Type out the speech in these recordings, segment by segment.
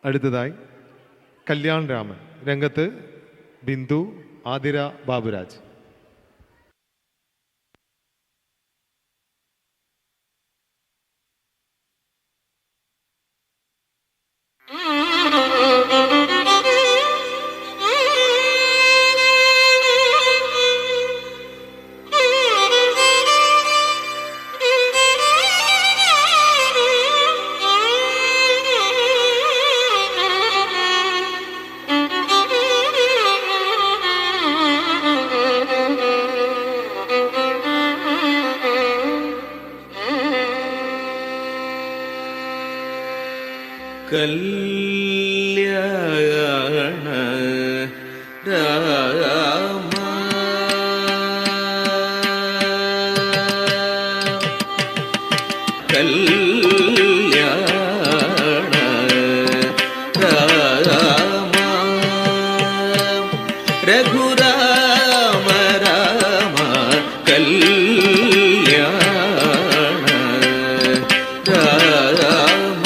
അടുത്തതായി കല്യാൺ രാമൻ. രംഗത്ത് ബിന്ദു, ആതിര, ബാബുരാജ്. കല്യാണ രാമ കല്യാണ രാമ രഘുരാമ രാമ കല്യാണ രാമ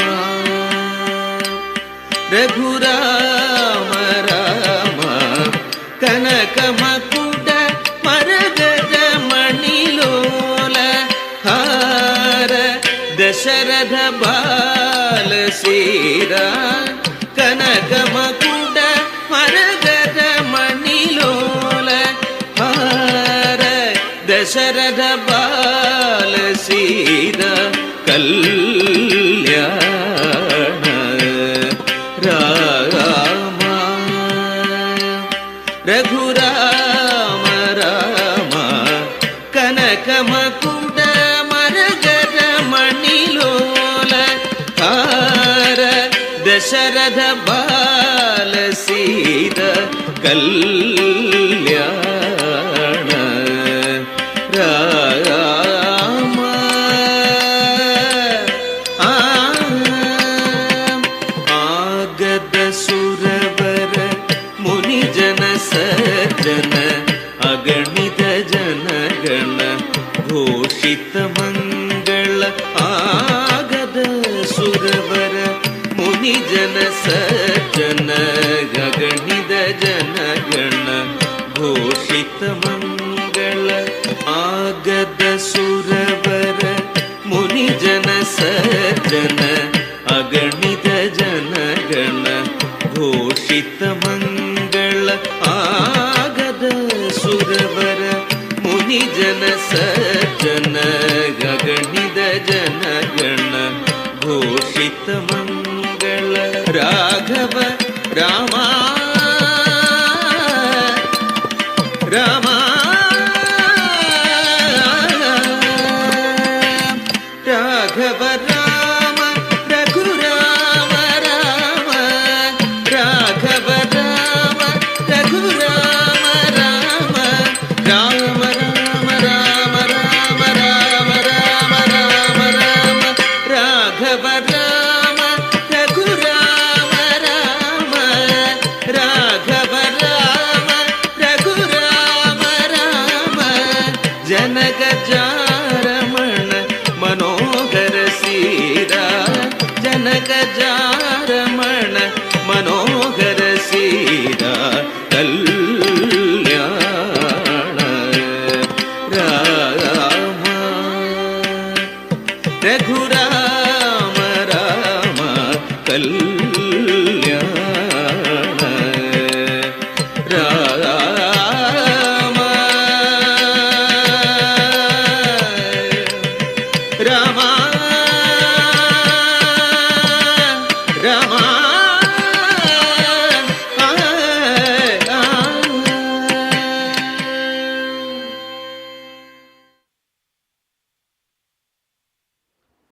രഘുരാമ രാമ കനകമകുട മരഗജ മണിലോല ഹാര ദശരഥ ബാല ശ്രീരാ കനകമകുട മരഗജ മണിലോല ഹാര ദശരഥ ബാല ശ്രീരാ കല്യാണ രാമ രഘുരാമ രാമ കനകമകുട മരഗജ മണിലോല ഹാര ദശരഥ ബാല സീത കല്യാണ രാമ സുരവര മുനിജന ಸಜ್ಜನ ಅಗಣಿತ ಜನಗಣ ಘೋಷಿತ ಮಂಗಳ ಆಗದ ಸುರವರ ಮುನಿಜನ ಸಜ್ಜನ ಅಗಣಿತ ಜನಗಣ ಘೋಷಿತ ಮಂಗಳ ಆಗದ ಸುರವರ ಮುನಿಜನ ಸಜ್ಜನ ಅಗಣಿತ ಜನಗಣ ಘೋಷಿತ ಮಂಗಳ ಆಗದ ಸುರವರ ಮುನಿಜನ ಸಜ್ಜನ ಗಗಣಿದ ಜನಗಣ ಘೋಷಿತ ಮಂಗಳ ರಾಘವ ರಾಮ